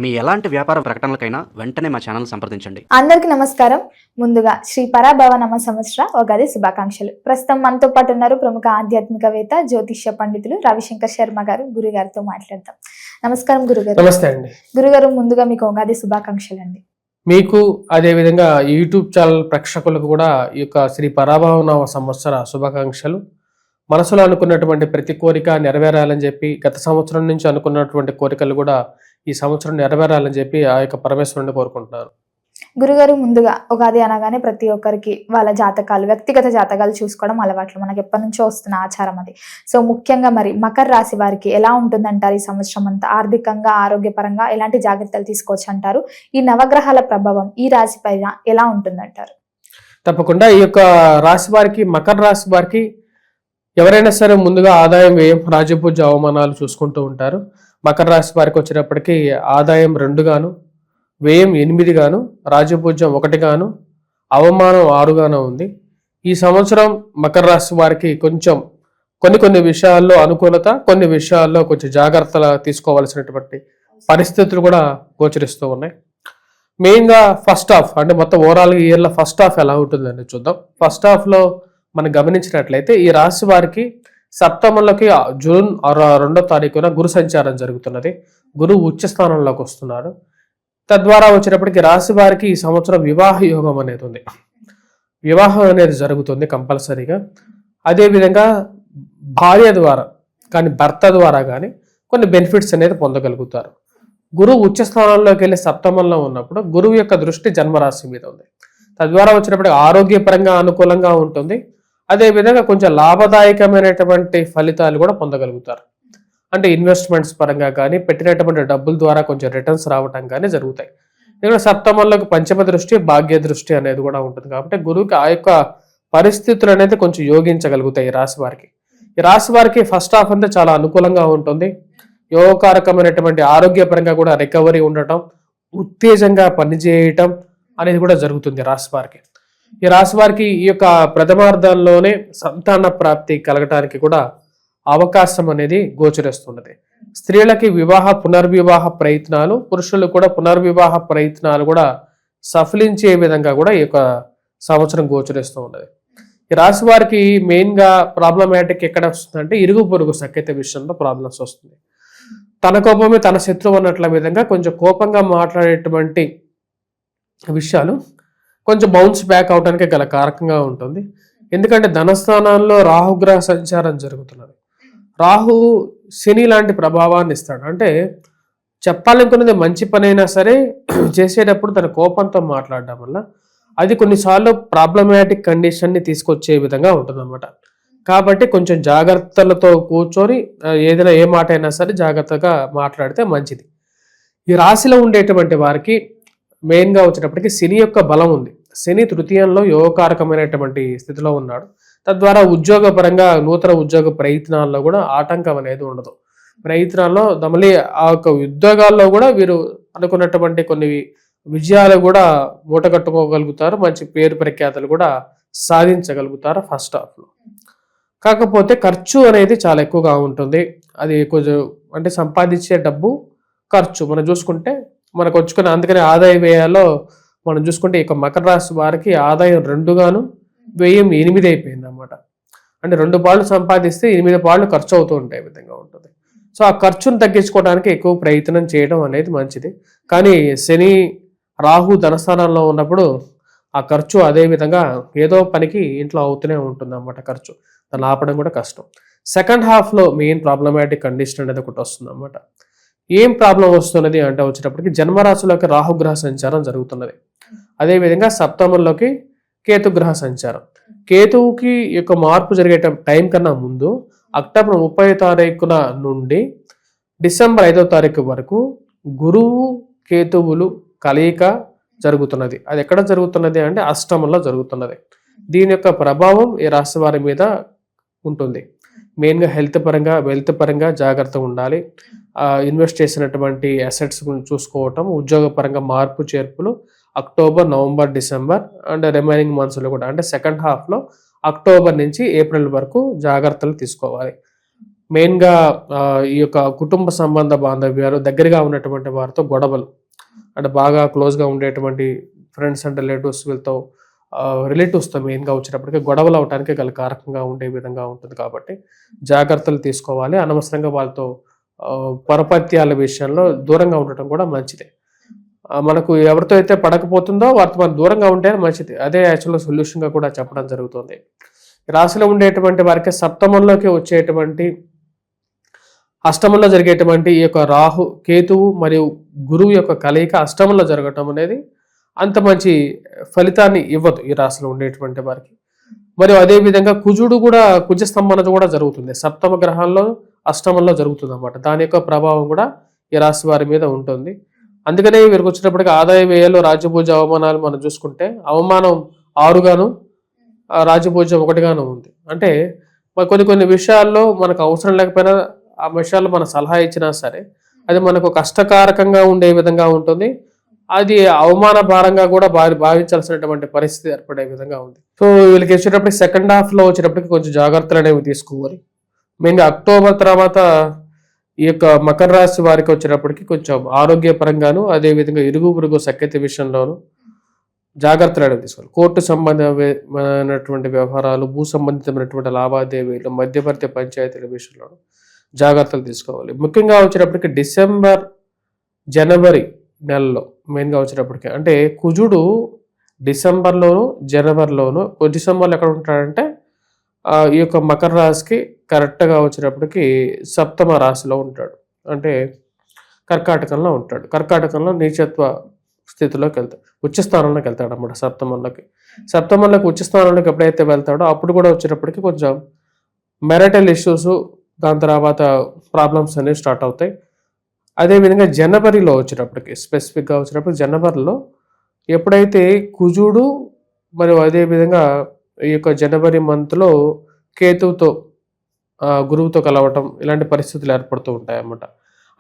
మీ ఎలాంటి వ్యాపార ప్రకటనలకైనా వెంటనే మా ఛానల్ సంప్రదించండి. అందరికీ నమస్కారం. ముందుగా శ్రీ పరాభవ నమ సంవత్సర ఉగాది శుభాకాంక్షలు. ప్రస్తుతం మనతో పాటు ఉన్నారు ప్రముఖ ఆధ్యాత్మికవేత్త జ్యోతిష్య పండితులు రవిశంకర్ శర్మ గారు. గురుగారితో మాట్లాడతాం. నమస్కారం గురుగారు. నమస్తే అండి. గురుగారు, ముందుగా మీకు ఉగాది శుభాకాంక్షలు అండి. మీకు అదేవిధంగా యూట్యూబ్ ఛానల్ ప్రేక్షకులకు కూడా ఈ యొక్క శ్రీ పరాభవ నవ సంవత్సర శుభాకాంక్షలు. మనసులో అనుకున్నటువంటి ప్రతి కోరిక నెరవేరాలని చెప్పి, గత సంవత్సరం నుంచి అనుకున్నటువంటి కోరికలు కూడా ఈ సంవత్సరం నెరవేరాలని చెప్పి ఆ యొక్క పరమేశ్వరుని కోరుకుంటున్నారు. గురుగారు, ముందుగా ఉగాది అనగానే ప్రతి ఒక్కరికి వాళ్ళ జాతకాలు, వ్యక్తిగత జాతకాలు చూసుకోవడం అలవాట్లు, మనకి ఎప్పటి నుంచో వస్తున్న ఆచారం అది. సో ముఖ్యంగా మరి మకర రాశి వారికి ఎలా ఉంటుందంటారు ఈ సంవత్సరం అంతా? ఆర్థికంగా, ఆరోగ్యపరంగా ఎలాంటి జాగ్రత్తలు తీసుకోవచ్చు అంటారు? ఈ నవగ్రహాల ప్రభావం ఈ రాశి పైన ఎలా ఉంటుందంటారు? తప్పకుండా ఈ యొక్క రాశి వారికి, మకర రాశి వారికి ఎవరైనా సరే ముందుగా ఆదాయం, వ్యయం, రాజపూజ, అవమానాలు చూసుకుంటూ ఉంటారు. మకర రాశి వారికి వచ్చేటప్పటికి ఆదాయం 2 గాను, వ్యయం 8 గాను, రాజపూజ్యం 1 గాను, అవమానం 6 గాను ఉంది. ఈ సంవత్సరం మకర రాశి వారికి కొంచెం కొన్ని విషయాల్లో అనుకూలత, కొన్ని విషయాల్లో కొంచెం జాగ్రత్తలు తీసుకోవాల్సినటువంటి పరిస్థితులు కూడా గోచరిస్తూ ఉన్నాయి. మెయిన్గా ఫస్ట్ హాఫ్, అంటే మొత్తం ఓవరాల్ ఇయర్లో ఫస్ట్ హాఫ్ ఎలా ఉంటుందని చూద్దాం. ఫస్ట్ హాఫ్లో మనం గమనించినట్లయితే ఈ రాశి వారికి సప్తమంలోకి జూన్ 2వ తారీఖున గురు సంచారం జరుగుతున్నది. గురువు ఉచ్చ స్థానంలోకి వస్తున్నారు. తద్వారా వచ్చేటప్పటికి రాశి వారికి ఈ సంవత్సరం వివాహ యోగం అనేది ఉంది. వివాహం అనేది జరుగుతుంది కంపల్సరీగా. అదేవిధంగా భార్య ద్వారా కానీ, భర్త ద్వారా కానీ కొన్ని బెనిఫిట్స్ అనేది పొందగలుగుతారు. గురువు ఉచ్చ స్థానంలోకి వెళ్ళి సప్తమంలో ఉన్నప్పుడు గురువు యొక్క దృష్టి జన్మరాశి మీద ఉంది. తద్వారా వచ్చినప్పటికీ ఆరోగ్యపరంగా అనుకూలంగా ఉంటుంది. అదేవిధంగా కొంచెం లాభదాయకమైనటువంటి ఫలితాలు కూడా పొందగలుగుతారు. అంటే ఇన్వెస్ట్మెంట్స్ పరంగా కానీ, పెట్టినటువంటి డబ్బుల ద్వారా కొంచెం రిటర్న్స్ రావటం కానీ జరుగుతాయి. ఇక్కడ సప్తమంలోకి పంచమ దృష్టి, భాగ్య దృష్టి అనేది కూడా ఉంటుంది. కాబట్టి గురువుకి ఆ యొక్క పరిస్థితులు అనేది కొంచెం యోగించగలుగుతాయి ఈ రాశి వారికి. ఈ రాశి వారికి ఫస్ట్ హాఫ్ అంతా చాలా అనుకూలంగా ఉంటుంది. యోగకారకమైనటువంటి ఆరోగ్యపరంగా కూడా రికవరీ ఉండటం, ఉత్తేజంగా పనిచేయటం అనేది కూడా జరుగుతుంది రాశి వారికి. ఈ రాశి వారికి ఈ యొక్క ప్రథమార్థంలోనే సంతాన ప్రాప్తి కలగటానికి కూడా అవకాశం అనేది గోచరిస్తున్నది. స్త్రీలకి పునర్వివాహ ప్రయత్నాలు, పురుషులు కూడా పునర్వివాహ ప్రయత్నాలు కూడా సఫలించే విధంగా కూడా ఈ యొక్క సంవత్సరం గోచరిస్తూ ఉన్నది. ఈ రాశి వారికి మెయిన్గా ప్రాబ్లమాటిక్ ఎక్కడ వస్తుందంటే ఇరుగు పొరుగు సఖ్యత విషయంలో ప్రాబ్లమ్స్ వస్తుంది. తన కోపమే తన శత్రువు అన్నట్ల విధంగా కొంచెం కోపంగా మాట్లాడేటువంటి విషయాలు కొంచెం బౌన్స్ బ్యాక్ అవడానికి గల కారకంగా ఉంటుంది. ఎందుకంటే ధనస్థానాల్లో రాహుగ్రహ సంచారం జరుగుతున్నది. రాహు శని లాంటి ప్రభావాన్ని ఇస్తాడు. అంటే చెప్పాలనుకున్నది మంచి పని అయినా సరే చేసేటప్పుడు తన కోపంతో మాట్లాడడం వల్ల అది కొన్నిసార్లు ప్రాబ్లమాటిక్ కండిషన్ని తీసుకొచ్చే విధంగా ఉంటుందన్నమాట. కాబట్టి కొంచెం జాగ్రత్తలతో కూర్చొని ఏదైనా ఏ మాట అయినా సరే జాగ్రత్తగా మాట్లాడితే మంచిది. ఈ రాశిలో ఉండేటువంటి వారికి మెయిన్గా వచ్చేటప్పటికి శని యొక్క బలం ఉంది. శని తృతీయంలో యోగకారకమైనటువంటి స్థితిలో ఉన్నాడు. తద్వారా ఉద్యోగపరంగా నూతన ఉద్యోగ ప్రయత్నాల్లో కూడా ఆటంకం అనేది ఉండదు. ప్రయత్నాల్లో మళ్ళీ ఆ యొక్క ఉద్యోగాల్లో కూడా వీరు అనుకున్నటువంటి కొన్ని విజయాలు కూడా మూటగట్టుకోగలుగుతారు. మంచి పేరు ప్రఖ్యాతలు కూడా సాధించగలుగుతారు ఫస్ట్ హాఫ్లో. కాకపోతే ఖర్చు అనేది చాలా ఎక్కువగా ఉంటుంది. అది కొంచెం అంటే సంపాదించే డబ్బు, ఖర్చు మనం చూసుకుంటే మనకు వచ్చుకునే, అందుకని ఆదాయ వ్యయాల్లో మనం చూసుకుంటే ఇక మకర రాశి వారికి ఆదాయం 2 గాను, వ్యయం 8 అయిపోయింది అన్నమాట. అంటే 2 పాళ్ళు సంపాదిస్తే 8 పాళ్ళు ఖర్చు అవుతూ ఉంటాయి విధంగా ఉంటుంది. సో ఆ ఖర్చును తగ్గించుకోవడానికి ఎక్కువ ప్రయత్నం చేయడం అనేది మంచిది. కానీ శని రాహు ధనస్థానంలో ఉన్నప్పుడు ఆ ఖర్చు అదే విధంగా ఏదో పనికి ఇంట్లో అవుతూనే ఉంటుంది అన్నమాట. ఖర్చు దాన్ని ఆపడం కూడా కష్టం. సెకండ్ హాఫ్లో మెయిన్ ప్రాబ్లమాటిక్ కండిషన్ అనేది ఒకటి వస్తుంది అన్నమాట. ఏం ప్రాబ్లం వస్తున్నది అంటే వచ్చేటప్పటికి జన్మరాశిలోకి రాహుగ్రహ సంచారం జరుగుతున్నది. అదేవిధంగా సప్తమంలోకి కేతుగ్రహ సంచారం. కేతువుకి యొక్క మార్పు జరిగే టైం కన్నా ముందు అక్టోబర్ 30వ తారీఖున నుండి డిసెంబర్ 5వ తారీఖు వరకు గురువు కేతువులు కలయిక జరుగుతున్నది. అది ఎక్కడ జరుగుతున్నది అంటే అష్టమంలో జరుగుతున్నది. దీని యొక్క ప్రభావం ఈ రాశి వారి మీద ఉంటుంది. మెయిన్గా హెల్త్ పరంగా, వెల్త్ పరంగా జాగ్రత్తగా ఉండాలి. ఇన్వెస్ట్ చేసినటువంటి అసెట్స్ గురించి చూసుకోవటం, ఉద్యోగపరంగా మార్పు చేర్పులు October, November, December and remaining మంత్స్లో కూడా, అంటే సెకండ్ హాఫ్లో అక్టోబర్ నుంచి ఏప్రిల్ వరకు జాగ్రత్తలు తీసుకోవాలి. మెయిన్గా ఈ యొక్క కుటుంబ సంబంధ బాంధవ్యాలు, దగ్గరగా ఉన్నటువంటి వారితో గొడవలు, అంటే బాగా క్లోజ్గా ఉండేటువంటి ఫ్రెండ్స్ అండ్ రిలేటివ్స్ వీళ్ళతో రిలేటివ్స్తో మెయిన్గా వచ్చేటప్పటికి గొడవలు అవడానికి గల కారకంగా ఉండే విధంగా ఉంటుంది. కాబట్టి జాగ్రత్తలు తీసుకోవాలి. అనవసరంగా వాళ్ళతో పరపత్యాల విషయంలో దూరంగా ఉండటం కూడా మంచిదే. మనకు ఎవరితో అయితే పడకపోతుందో వారితో మనం దూరంగా ఉంటే మంచిది. అదే యాక్చువల్గా సొల్యూషన్గా కూడా చెప్పడం జరుగుతుంది. రాశిలో ఉండేటువంటి వారికి సప్తమంలోకి వచ్చేటువంటి అష్టమంలో జరిగేటువంటి ఈ యొక్క రాహు కేతువు మరియు గురువు యొక్క కలయిక అష్టమంలో జరగటం అనేది అంత మంచి ఫలితాన్ని ఇవ్వదు ఈ రాశిలో ఉండేటువంటి వారికి. మరియు అదేవిధంగా కుజుడు కూడా కుజస్తంభన కూడా జరుగుతుంది. సప్తమ గ్రహాల్లో అష్టమంలో జరుగుతుంది అన్నమాట. దాని యొక్క ప్రభావం కూడా ఈ రాశి వారి మీద ఉంటుంది. అందుకనే వీరికి వచ్చినప్పటికీ ఆదాయ వ్యయాలు, రాజ్యపూజ, అవమానాలు మనం చూసుకుంటే అవమానం 6గాను, రాజ్యపూజ 1గాను ఉంది. అంటే కొన్ని విషయాల్లో మనకు అవసరం లేకపోయినా ఆ విషయాల్లో మన సలహా ఇచ్చినా సరే అది మనకు కష్టకారకంగా ఉండే విధంగా ఉంటుంది. అది అవమాన భారంగా కూడా భావించాల్సినటువంటి పరిస్థితి ఏర్పడే విధంగా ఉంది. సో వీళ్ళకి వచ్చేటప్పటికి సెకండ్ హాఫ్లో వచ్చేటప్పటికి కొంచెం జాగ్రత్తలు అనేవి తీసుకోవాలి. మెయిన్గా అక్టోబర్ తర్వాత ఈ యొక్క మకర రాశి వారికి వచ్చేటప్పటికి కొంచెం ఆరోగ్యపరంగాను, అదేవిధంగా ఇరుగు పొరుగు సఖ్యత విషయంలోనూ జాగ్రత్తలు అనేవి తీసుకోవాలి. కోర్టు సంబంధమైనటువంటి వ్యవహారాలు, భూ సంబంధితమైనటువంటి లావాదేవీలు, మధ్యవర్తి పంచాయతీల విషయంలోనూ జాగ్రత్తలు తీసుకోవాలి. ముఖ్యంగా వచ్చేటప్పటికి డిసెంబర్, జనవరి నెలలో మెయిన్గా వచ్చేటప్పటికి అంటే కుజుడు డిసెంబర్లోను, జనవరిలోను, డిసెంబర్లో ఎక్కడ ఉంటాడంటే ఈ యొక్క మకర రాశికి కరెక్ట్గా వచ్చేటప్పటికి సప్తమ రాశిలో ఉంటాడు. అంటే కర్కాటకంలో ఉంటాడు. కర్కాటకంలో నీచత్వ స్థితిలోకి వెళ్తాడు, ఉచ్చ స్థానంలోకి వెళ్తాడు అన్నమాట. సప్తమంలోకి ఉచ్చ స్థానంలోకి ఎప్పుడైతే వెళ్తాడో అప్పుడు కూడా వచ్చేటప్పటికి కొంచెం మెరిటల్ ఇష్యూస్, దాని తర్వాత ప్రాబ్లమ్స్ అనేవి స్టార్ట్ అవుతాయి. అదేవిధంగా జనవరిలో వచ్చేటప్పటికి స్పెసిఫిక్గా వచ్చేటప్పుడు జనవరిలో ఎప్పుడైతే కుజుడు మరియు అదేవిధంగా ఈ యొక్క జనవరి మంత్లో కేతువుతో గురువుతో కలవటం ఇలాంటి పరిస్థితులు ఏర్పడుతూ ఉంటాయి అన్నమాట.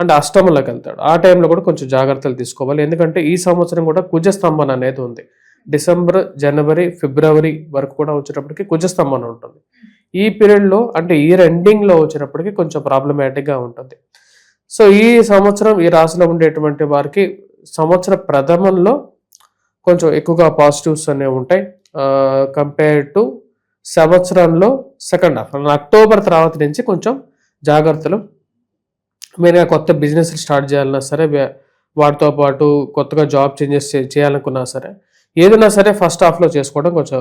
అంటే అష్టమంలోకి వెళ్తాడు. ఆ టైంలో కూడా కొంచెం జాగ్రత్తలు తీసుకోవాలి. ఎందుకంటే ఈ సంవత్సరం కూడా కుజస్తంభన అనేది ఉంది. డిసెంబర్, జనవరి, ఫిబ్రవరి వరకు కూడా వచ్చేటప్పటికి కుజస్తంభన ఉంటుంది. ఈ పీరియడ్లో అంటే ఇయర్ ఎండింగ్లో వచ్చేటప్పటికి కొంచెం ప్రాబ్లమాటిక్గా ఉంటుంది. సో ఈ సంవత్సరం ఈ రాశిలో ఉండేటువంటి వారికి సంవత్సర ప్రథమంలో కొంచెం ఎక్కువగా పాజిటివ్స్ అనేవి ఉంటాయి కంపేర్ టు సంవత్సరంలో సెకండ్ హాఫ్. అక్టోబర్ తర్వాత నుంచి కొంచెం జాగ్రత్తలు. మెయిన్గా కొత్త బిజినెస్ స్టార్ట్ చేయాలన్నా సరే, వాటితో పాటు కొత్తగా జాబ్ చేంజెస్ చేయాలనుకున్నా సరే, ఏదైనా సరే ఫస్ట్ హాఫ్లో చేసుకోవడం కొంచెం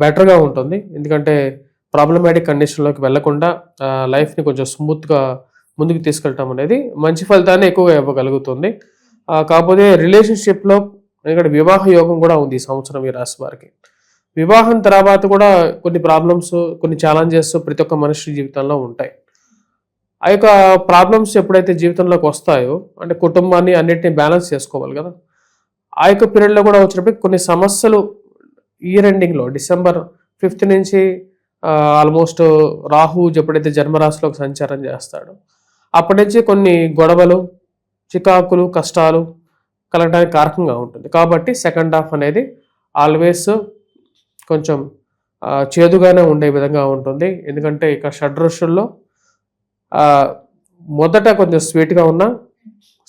బెటర్గా ఉంటుంది. ఎందుకంటే ప్రాబ్లమాటిక్ కండిషన్లోకి వెళ్లకుండా లైఫ్ని కొంచెం స్మూత్గా ముందుకు తీసుకెళ్ళటం అనేది మంచి ఫలితాన్ని ఎక్కువగా ఇవ్వగలుగుతుంది. కాకపోతే రిలేషన్షిప్లో ఎందుకంటే వివాహ యోగం కూడా ఉంది ఈ సంవత్సరం ఈ రాశి వారికి. వివాహం తర్వాత కూడా కొన్ని ప్రాబ్లమ్స్, కొన్ని ఛాలెంజెస్ ప్రతి ఒక్క మనిషి జీవితంలో ఉంటాయి. ఆ యొక్క ప్రాబ్లమ్స్ ఎప్పుడైతే జీవితంలోకి వస్తాయో అంటే కుటుంబాన్ని అన్నిటిని బ్యాలెన్స్ చేసుకోవాలి కదా. ఆ యొక్క పీరియడ్లో కూడా వచ్చినప్పుడు కొన్ని సమస్యలు ఇయర్ ఎండింగ్లో డిసెంబర్ 5th నుంచి ఆల్మోస్ట్ రాహు ఎప్పుడైతే జన్మరాశిలోకి సంచారం చేస్తాడో అప్పటి నుంచి కొన్ని గొడవలు, చికాకులు, కష్టాలు కలగడానికి కారకంగా ఉంటుంది. కాబట్టి సెకండ్ హాఫ్ అనేది ఆల్వేస్ కొంచెం చేదుగానే ఉండే విధంగా ఉంటుంది. ఎందుకంటే ఇక షడ్రుషుల్లో మొదట కొంచెం స్వీట్గా ఉన్న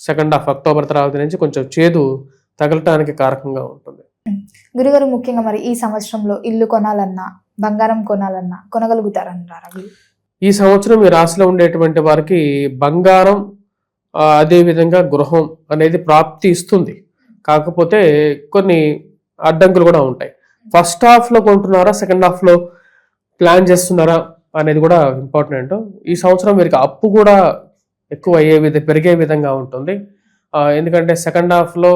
సెకండ్ హాఫ్ అక్టోబర్ తర్వాత నుంచి కొంచెం చేదు తగలటానికి కారకంగా ఉంటుంది. గురుగారు, ముఖ్యంగా మరి ఈ సంవత్సరంలో ఇల్లు కొనాలన్నా, బంగారం కొనాలన్నా కొనగలుగుతారంటారా? ఈ సంవత్సరం ఈ రాశిలో ఉండేటువంటి వారికి బంగారం అదేవిధంగా గృహం అనేది ప్రాప్తి ఇస్తుంది. కాకపోతే కొన్ని అడ్డంకులు కూడా ఉంటాయి. ఫస్ట్ హాఫ్లో కొంటున్నారా, సెకండ్ హాఫ్లో ప్లాన్ చేస్తున్నారా అనేది కూడా ఇంపార్టెంట్. ఈ సంవత్సరం వీరికి అప్పు కూడా ఎక్కువ పెరిగే విధంగా ఉంటుంది. ఎందుకంటే సెకండ్ హాఫ్లో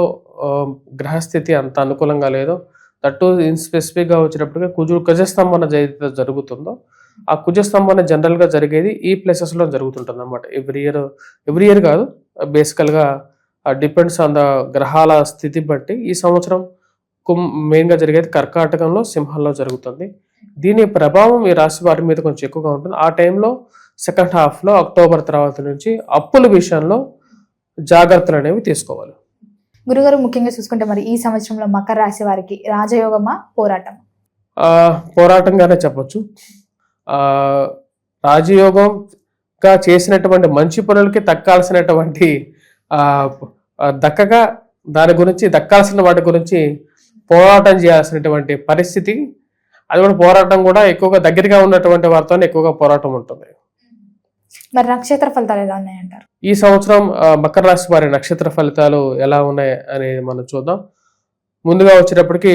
గ్రహస్థితి అంత అనుకూలంగా లేదు. దట్టు స్పెసిఫిక్గా వచ్చేటప్పటికి కుజస్తంభన జరుగుతుందో ఆ కుజస్తంభన జనరల్గా జరిగేది ఈ ప్లేసెస్లో జరుగుతుంటుంది అన్నమాట. ఎవ్రీ ఇయర్ కాదు, బేసికల్గా డిపెండ్స్ ఆన్ ద గ్రహాల స్థితి బట్టి ఈ సంవత్సరం మెయిన్గా జరిగేది కర్కాటకంలో, సింహంలో జరుగుతుంది. దీని ప్రభావం ఈ రాశి వారి మీద కొంచెం ఎక్కువగా ఉంటుంది. ఆ టైంలో సెకండ్ హాఫ్లో అక్టోబర్ తర్వాత నుంచి అప్పుల విషయంలో జాగ్రత్తలు అనేవి తీసుకోవాలి. గురుగారు, ముఖ్యంగా చూసుకుంటే మరి ఈ సంవత్సరంలో మకర రాశి వారికి రాజయోగమా, పోరాటమా? పోరాటంగానే చెప్పొచ్చు. రాజయోగం చేసినటువంటి మంచి పనులకి దక్కాల్సినటువంటి దక్కక దాని గురించి దక్కాల్సిన వాటి గురించి పోరాటం చేయాల్సినటువంటి పరిస్థితి. అది కూడా పోరాటం కూడా ఎక్కువగా దగ్గరగా ఉన్నటువంటి వారితో ఎక్కువగా పోరాటం ఉంటుంది. మరి నక్షత్ర ఫలితాలు ఎలా ఉన్నాయంటారు? ఈ సంవత్సరం మకర రాశి వారి నక్షత్ర ఫలితాలు ఎలా ఉన్నాయి అనేది మనం చూద్దాం. ముందుగా వచ్చేటప్పటికి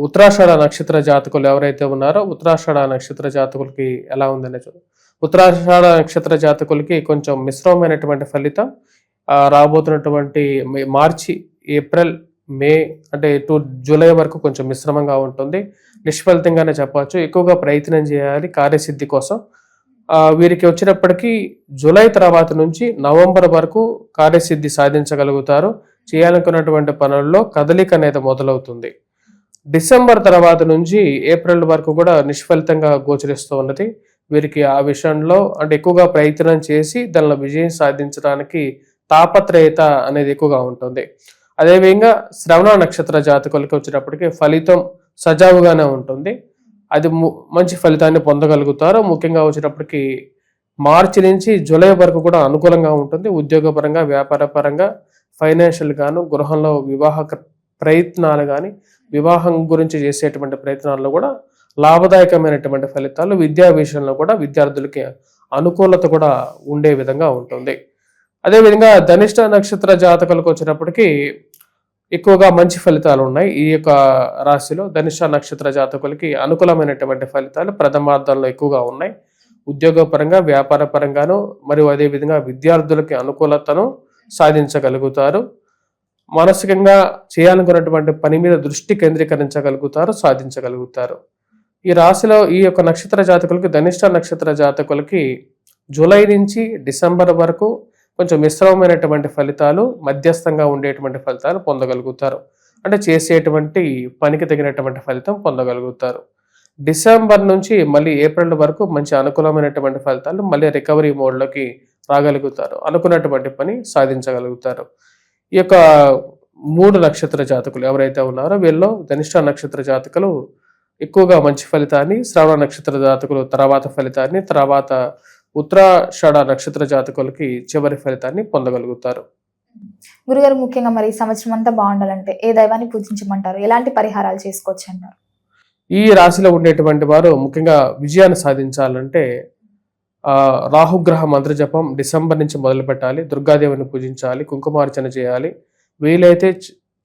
ఉత్తరాషాఢ నక్షత్ర జాతకులు ఎవరైతే ఉన్నారో ఉత్తరాషాఢ నక్షత్ర జాతకులకి ఎలా ఉందనే చూద్దాం. ఉత్తరాషాఢ నక్షత్ర జాతకులకి కొంచెం మిశ్రమమైనటువంటి ఫలితం రాబోతున్నటువంటి మార్చి, ఏప్రిల్, మే అంటే జూలై వరకు కొంచెం మిశ్రమంగా ఉంటుంది. నిష్ఫలితంగానే చెప్పవచ్చు. ఎక్కువగా ప్రయత్నం చేయాలి కార్యసిద్ధి కోసం. వీరికి వచ్చినప్పటికీ జూలై తర్వాత నుంచి నవంబర్ వరకు కార్యసిద్ధి సాధించగలుగుతారు. చేయాలనుకున్నటువంటి పనుల్లో కదలిక అనేది మొదలవుతుంది. డిసెంబర్ తర్వాత నుంచి ఏప్రిల్ వరకు కూడా నిష్ఫలితంగా గోచరిస్తూ ఉన్నది. వీరికి ఆ విషయంలో అంటే ఎక్కువగా ప్రయత్నం చేసి దానిలో విజయం సాధించడానికి తాపత్రయత అనేది ఎక్కువగా ఉంటుంది. అదేవిధంగా శ్రవణ నక్షత్ర జాతకులకి వచ్చేటప్పటికి ఫలితం సజావుగానే ఉంటుంది. అది మంచి ఫలితాన్ని పొందగలుగుతారు. ముఖ్యంగా వచ్చేటప్పటికి మార్చి నుంచి జూలై వరకు కూడా అనుకూలంగా ఉంటుంది. ఉద్యోగపరంగా, వ్యాపార పరంగా, ఫైనాన్షియల్ గాను, గృహంలో వివాహ ప్రయత్నాలు కానీ, వివాహం గురించి చేసేటువంటి ప్రయత్నాల్లో కూడా లాభదాయకమైనటువంటి ఫలితాలు, విద్యా విషయంలో కూడా విద్యార్థులకి అనుకూలత కూడా ఉండే విధంగా ఉంటుంది. అదేవిధంగా ధనిష్ట నక్షత్ర జాతకులకు వచ్చినప్పటికీ ఎక్కువగా మంచి ఫలితాలు ఉన్నాయి. ఈ యొక్క రాశిలో ధనిష్ట నక్షత్ర జాతకులకి అనుకూలమైనటువంటి ఫలితాలు ప్రథమార్థంలో ఎక్కువగా ఉన్నాయి. ఉద్యోగపరంగా, వ్యాపార పరంగాను మరియు అదేవిధంగా విద్యార్థులకి అనుకూలతను సాధించగలుగుతారు. మానసికంగా చేయాలనుకున్నటువంటి పని మీద దృష్టి కేంద్రీకరించగలుగుతారు, సాధించగలుగుతారు. ఈ రాశిలో ఈ యొక్క నక్షత్ర జాతకులకి ధనిష్ట నక్షత్ర జాతకులకి జూలై నుంచి డిసెంబర్ వరకు కొంచెం మిశ్రమమైనటువంటి ఫలితాలు, మధ్యస్థంగా ఉండేటువంటి ఫలితాలు పొందగలుగుతారు. అంటే చేసేటువంటి పనికి తగినటువంటి ఫలితం పొందగలుగుతారు. డిసెంబర్ నుంచి మళ్ళీ ఏప్రిల్ వరకు మంచి అనుకూలమైనటువంటి ఫలితాలు, మళ్ళీ రికవరీ మోడ్లోకి రాగలుగుతారు. అనుకున్నటువంటి పని సాధించగలుగుతారు. ఈ యొక్క 3 నక్షత్ర జాతకులు ఎవరైతే ఉన్నారో వీళ్ళు ధనిష్ట నక్షత్ర జాతకులు ఎక్కువగా మంచి ఫలితాన్ని, శ్రవణ నక్షత్ర జాతకులు తర్వాత ఫలితాన్ని, తర్వాత ఉత్తరాషాఢ నక్షత్ర జాతకులకి చివరి ఫలితాన్ని పొందగలుగుతారు. గురుగారు, ముఖ్యంగా మరి ఈ సంవత్సరం అంతా బాగుండాలంటే ఏ దైవాన్ని పూజించమంటారు? ఎలాంటి పరిహారాలు చేసుకోవచ్చు అంటారు? ఈ రాశిలో ఉండేటువంటి వారు ముఖ్యంగా విజయాన్ని సాధించాలంటే రాహుగ్రహ మంత్రజపం డిసెంబర్ నుంచి మొదలు పెట్టాలి. దుర్గాదేవిని పూజించాలి, కుంకుమార్చన చేయాలి. వీలైతే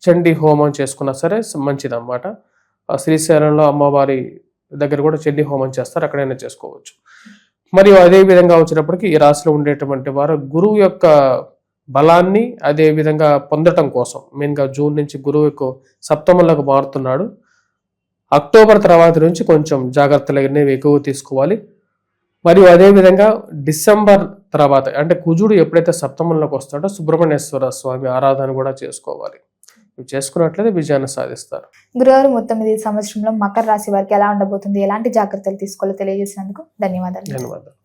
చండీ హోమం చేసుకున్నా సరే మంచిదన్నమాట. శ్రీశైలంలో అమ్మవారి దగ్గర కూడా చండీ హోమం చేస్తారు, అక్కడైనా చేసుకోవచ్చు. మరియు అదే విధంగా వచ్చినప్పటికీ ఈ రాశిలో ఉండేటువంటి వారు గురువు యొక్క బలాన్ని అదే విధంగా పొందటం కోసం మెయిన్గా జూన్ నుంచి గురువు సప్తమంలోకి మారుతున్నాడు. అక్టోబర్ తర్వాత నుంచి కొంచెం జాగ్రత్తలు అనేవి ఎక్కువ తీసుకోవాలి. మరియు అదేవిధంగా డిసెంబర్ తర్వాత అంటే కుజుడు ఎప్పుడైతే సప్తమంలోకి వస్తాడో సుబ్రహ్మణ్యేశ్వర స్వామి ఆరాధన కూడా చేసుకోవాలి. ఇవి చేసుకున్నట్లయితే విజయాన్ని సాధిస్తారు. గురుగారు, మొత్తం ఈ సంవత్సరంలో మకర రాశి వారికి ఎలా ఉండబోతుంది, ఎలాంటి జాగ్రత్తలు తీసుకోవాలో తెలియజేసినందుకు ధన్యవాదాలు.